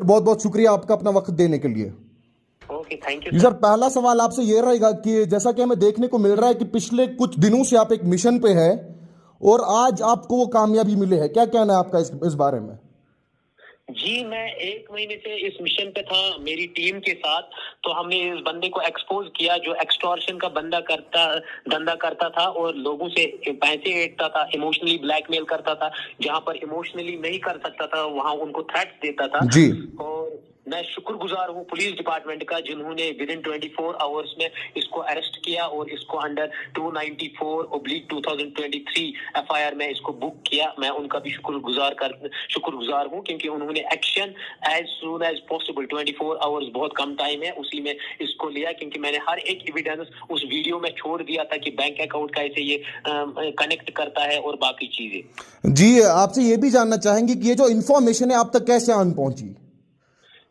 बहुत बहुत शुक्रिया आपका अपना वक्त देने के लिए। Okay, thank ji you sir, पहला सवाल आपसे ये रहेगा कि जैसा कि हमें देखने को मिल रहा है कि पिछले कुछ दिनों से आप एक मिशन पे है और आज आपको वो कामयाबी मिले है, क्या कहना है आपका इस बारे में? जी। मैं 1 महीने से इस मिशन पे था मेरी टीम के साथ। तो हमने इस बंदे को एक्सपोज किया जो एक्सटॉर्शन का धंधा करता था और लोगों से पैसे ऐंठता था, इमोशनली ब्लैकमेल करता था। जहां पर इमोशनली नहीं कर सकता था वहां उनको थ्रेट्स देता था। जी और मैं शुक्रगुजार हूँ पुलिस डिपार्टमेंट का जिन्होंने विद इन 24 आवर्स में इसको अरेस्ट किया और इसको अंडर 294/2023 एफआईआर में इसको बुक किया। मैं उनका भी शुक्रगुजार हूँ क्योंकि उन्होंने action as soon as possible, 24 hours बहुत कम टाइम है, उसी में इसको लिया। क्योंकि मैंने हर एक एविडेंस उस वीडियो में छोड़ दिया था कि बैंक अकाउंट कैसे ये कनेक्ट करता है और बाकी चीजें। जी, आपसे ये भी जानना चाहेंगे कि ये जो इन्फॉर्मेशन है आप तक कैसे आन पहुंची?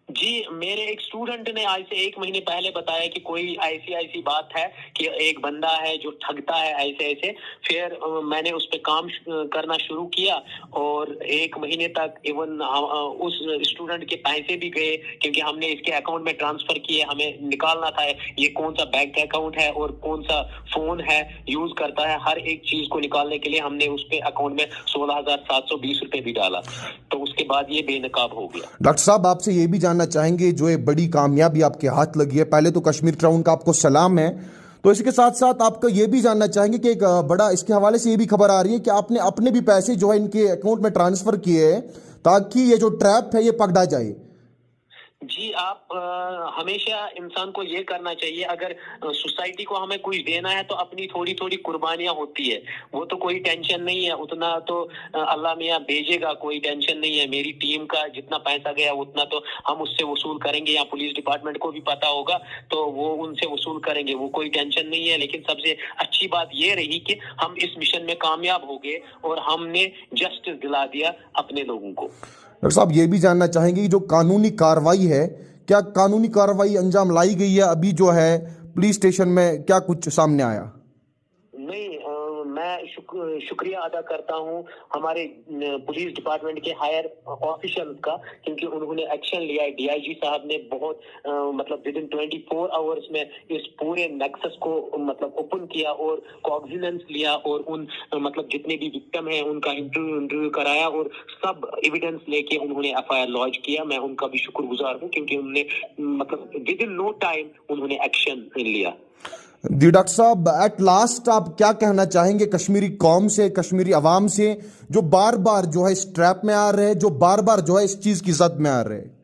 जी, मेरे एक स्टूडेंट ने आज से 1 महीने पहले बताया कि कोई ऐसी बात है कि एक बंदा है जो ठगता है ऐसे। फिर मैंने उस पे काम करना शुरू किया और 1 महीने तक इवन उस स्टूडेंट के पैसे भी गए क्योंकि हमने इसके अकाउंट में ट्रांसफर किए। हमें निकालना था ये कौन सा बैंक अकाउंट है और कौन सा फोन है यूज करता है। हर एक चीज को निकालने के लिए हमने उस पे अकाउंट में 16,720 रुपए भी डाला। तो उसके बाद ये बेनकाब हो गया। डॉक्टर साहब, आपसे ये भी जानना चाहेंगे, जो ये बड़ी कामयाबी आपके हाथ लगी है, पहले तो कश्मीर टाउन का आपको सलाम है, तो इसके साथ साथ आपका ये भी जानना चाहेंगे कि एक बड़ा इसके हवाले से ये भी खबर आ रही है कि आपने अपने भी पैसे जो है इनके अकाउंट में ट्रांसफर किए हैं ताकि ये जो ट्रैप है ये पकड़ा जाए। जी, आप हमेशा इंसान को ये करना चाहिए, अगर सोसाइटी को हमें कुछ देना है तो अपनी थोड़ी थोड़ी कुर्बानियां होती है। वो तो कोई टेंशन नहीं है, उतना तो अल्लाह मियां भेजेगा, कोई टेंशन नहीं है। मेरी टीम का जितना पैसा गया उतना तो हम उससे वसूल करेंगे, या पुलिस डिपार्टमेंट को भी पता होगा तो वो उनसे वसूल करेंगे, वो कोई टेंशन नहीं है। लेकिन सबसे अच्छी बात ये रही कि हम इस मिशन में कामयाब हो गए और हमने जस्टिस दिला दिया अपने लोगों को। डॉक्टर साहब, ये भी जानना चाहेंगे कि जो कानूनी कार्रवाई है, क्या कानूनी कार्रवाई अंजाम लाई गई है? अभी जो है पुलिस स्टेशन में क्या कुछ सामने आया? नहीं, मैं शुक्रिया अदा करता हूँ हमारे पुलिस डिपार्टमेंट के हायर ऑफिशियल्स का, क्योंकि उन्होंने एक्शन लिया है। डीआईजी साहब ने बहुत मतलब विद इन 24 आवर्स में इस पूरे नेक्सस को मतलब ओपन किया और कॉग्निजेंस लिया और उन मतलब जितने भी विक्टिम हैं उनका इंटरव्यू कराया और सब एविडेंस लेके उन्होंने एफआईआर लॉन्च किया। मैं उनका भी शुक्रगुजार हूँ क्योंकि उन्होंने मतलब विद इन नो टाइम उन्होंने एक्शन लिया। जी डॉक्टर साहब, एट लास्ट आप क्या कहना चाहेंगे कश्मीरी कौम से, कश्मीरी अवाम से, जो बार बार जो है इस ट्रैप में आ रहे हैं, जो बार बार जो है इस चीज की जद में आ रहे हैं?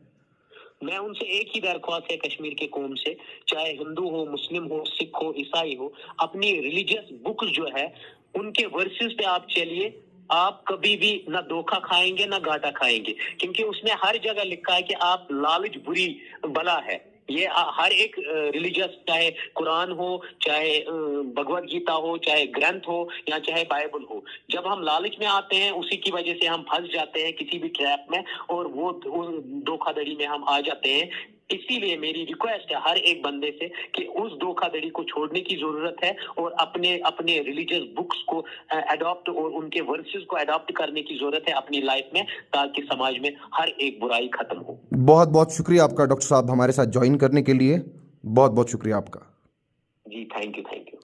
मैं उनसे एक ही दरख्वास्त है कश्मीर के कौम से, चाहे हिंदू हो, मुस्लिम हो, सिख हो, ईसाई हो, अपनी रिलीजियस बुक जो है उनके वर्सेस पे आप चलिए। आप कभी भी ना धोखा खाएंगे ना घाटा खाएंगे, क्योंकि उसमें हर जगह लिखा है कि आप लालच बुरी बला है। ये हर एक रिलीजियस, चाहे कुरान हो, चाहे भगवत गीता हो, चाहे ग्रंथ हो या चाहे बाइबल हो, जब हम लालच में आते हैं उसी की वजह से हम फंस जाते हैं किसी भी ट्रैप में और वो धोखाधड़ी में हम आ जाते हैं। इसीलिए मेरी रिक्वेस्ट है हर एक बंदे से कि उस धोखाधड़ी को छोड़ने की जरूरत है और अपने अपने रिलीजियस बुक्स को अडॉप्ट और उनके वर्सेस को अडॉप्ट करने की जरूरत है अपनी लाइफ में, ताकि समाज में हर एक बुराई खत्म हो। बहुत बहुत शुक्रिया आपका डॉक्टर साहब हमारे साथ ज्वाइन करने के लिए, बहुत बहुत शुक्रिया आपका। जी, थैंक यू।